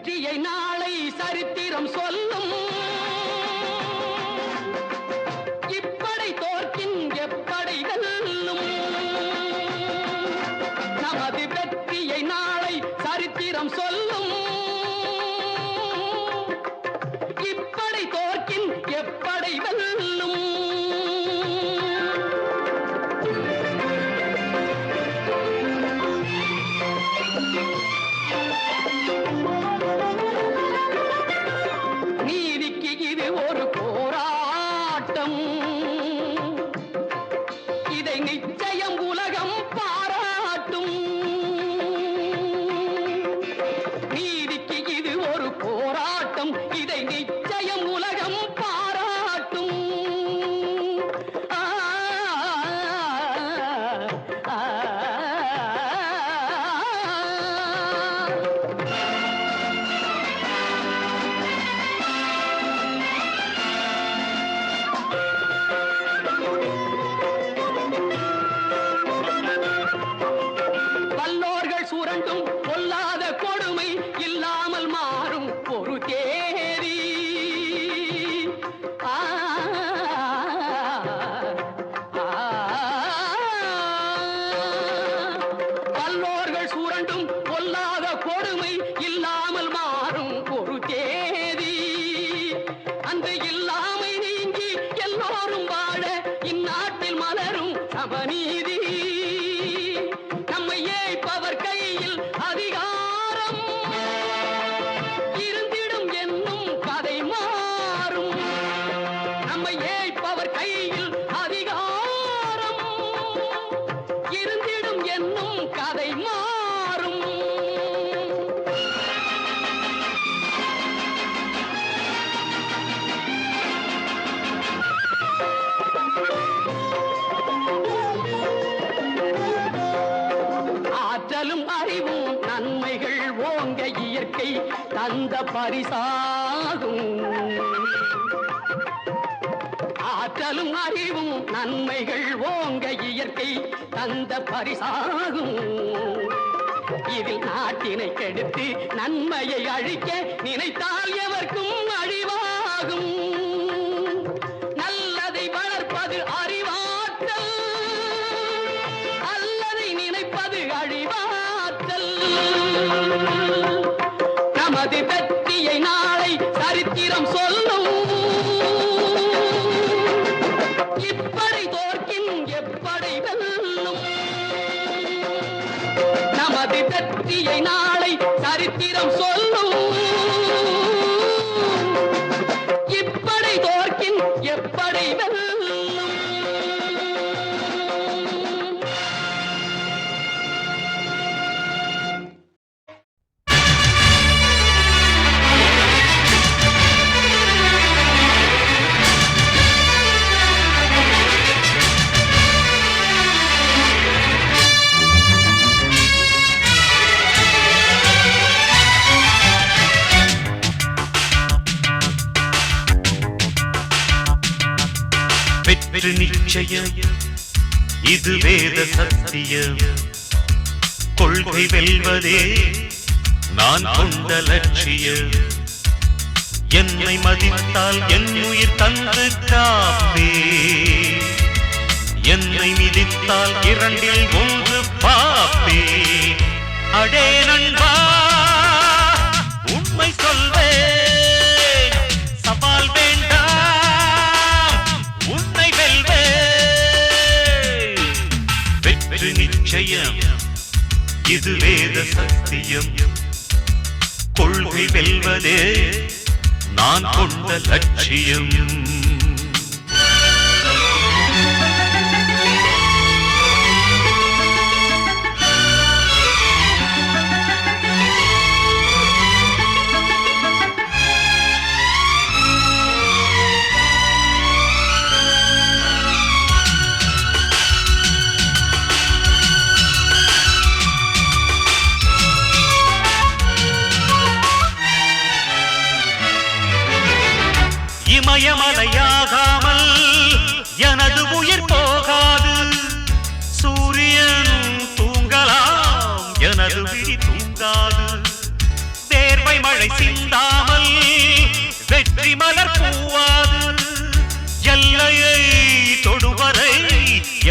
வெற்றியை நாளை சரித்திரம் சொல்லும். இப்படை தோற்கின் எப்படை வெல்லும். நமது வெற்றியை நாளை சரித்திரம் சொல்லும். இப்படை தோற்கின் எப்படை வெல்லும். நீதிக்கு இது ஒரு போராட்டம். இதை நிச்சயம் உலகம் பாராட்டும். நீதிக்கு இது ஒரு போராட்டம். இதை நிச்சயம் உலகம் பாராட்டும். ஆ, ஆ, ஆ. வல்லோர்கள் சுரண்டும் பொல்லாத கொடுமை இல்லாமல் மாறும் ஒரு தேதி. ஆ, ஆ. வல்லோர்கள் சுரண்டும் பொல்லாத கொடுமை இல்லாமல் மாறும் ஒரு தேதி. அந்த இல்லாமை நீங்கி எல்லோரும் வாழ இந்நாட்டில் மலரும் சமநீதி. நம்மை ஏய்ப்பவர் கையில் அதிகாரம் இருந்திடும் என்னும் கதை மாறும். நம்மை ஏய்ப்பவர் கையில் அதிகாரம் இருந்திடும் என்னும் கதை மாறும். ஆற்றலும் அறிவும் நன்மைகள் ஓங்க இயற்கை தந்த பரிசாகும். ஆற்றலும் அறிவும் நன்மைகள் ஓங்க இயற்கை தந்த பரிசாகும். இதில் நாட்டினை கெடுத்து நன்மையை அழிக்க நினைத்தால் எவர்க்கும் அழிவாகும். நல்லதை வளர்ப்பது அறிவாற்றல். அல்லதை நினைப்பது அழிவாற்றல். நமது வெற்றியை நாளை சரித்திரம் சொல்லும். இப்படை தோற்கின் எப்படை வெல்லும். நமது வெற்றியை நாளை சரித்திரம் சொல்லும். இப்படை தோற்கின் எப்படை வெல்லும். வெற்றி நிச்சயம் இது வேத சத்தியம். கொள்கை வெல்வதே நான் கொண்ட லட்சியம். என்னை மதித்தால் என் உயிர் தந்து காப்பே. என்னை மிதித்தால் இரண்டில் ஒன்று பாப்பே. அடே நண்பா உண்மை சொல்வேன். சவால் வேண்டாம் உன்னை வெல்வேன். வெற்றி நிச்சயம் இது வேத சத்தியம். கொள்கை வெல்வதே நான் கொண்ட லட்சியம். இமயமலையாகாமல் எனது உயிர் போகாது. சூரியன் தூங்கலாம் எனது விழி தூங்காது. தேர்வை வேர்வை மழை சிந்தாமல் வெற்றி மலர் பூவாது. எல்லையை தொடுவரை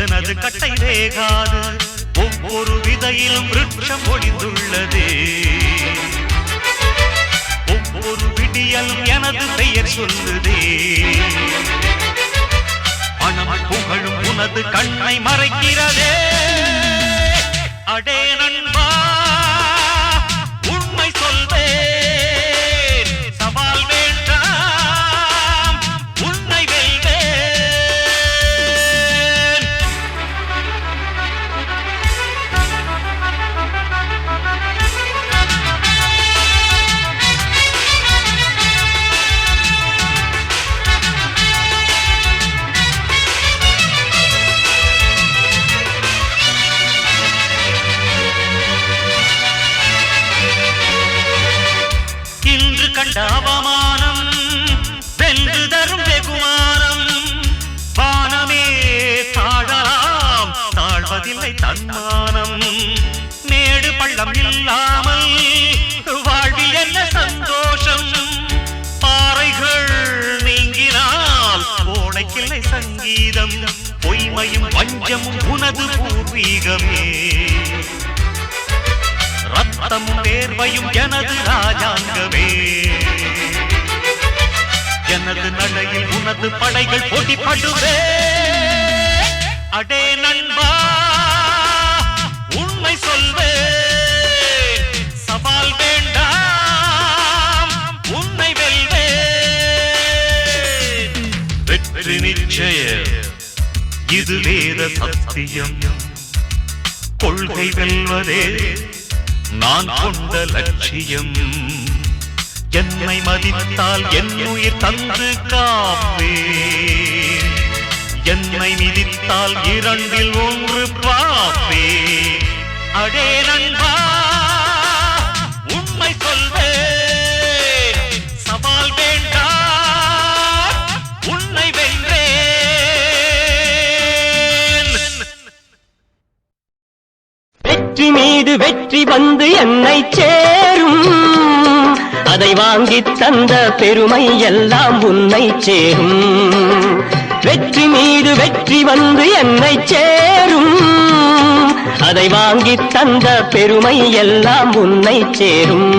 எனது கட்டை வேகாது. ஒவ்வொரு விதையிலும் விருட்சம் ஒளிந்துள்ளதே. ஒவ்வொரு விடியலும் எனது பெயர் சொல்லுதே. பணம் புகழும் உனது கண்ணை மறைக்கிறதே. அடே நண்பா உண்மை சொல்வேன், சவால் வேண்டாம் உன்னை வெல்வேன். இன்று கண்ட அவமானம் வென்று தரும் வெகுமானம். வானமே தாழலாம், தாழ்வதில்லை தன்மானம். மேடு பள்ளம் இல்லாமல் வாழ்வில் என்ன சந்தோஷம். பாறைகள் நீங்கினால் கோடைக்கில்லை சங்கீதம். பொய்மையும் வஞ்சமும் உனது பூர்வீகமே. ரத்தமும் வேர்வையும் எனது ராஜாங்கமே. எனது நடையில் உனது படைகள் போட்டிப்படுவே. அடே நண்பா உண்மை சொல்வேன், சவால் வேண்டாம் உன்னை வெல்வேன். வெற்றி நிச்சயம் இது வேத சத்தியம். கொள்கை வெல்வதே நான் கொண்ட லட்சியம். என்னை மதித்தால் என் உயிர் தந்து காப்பேன். என்னை மிதித்தால் இரண்டில் ஒன்று பார்ப்பேன். அடே நண்பா உண்மை சொல்வேன், சவால் வேண்டாம் உன்னை வென்றேன். வெற்றி மீது வெற்றி வந்து என்னை சேரும். அதை வாங்கி தந்த பெருமை எல்லாம் உன்னை சேரும். வெற்றி மீது வெற்றி வந்து என்னை சேரும். அதை வாங்கி தந்த பெருமை எல்லாம் உன்னை சேரும்.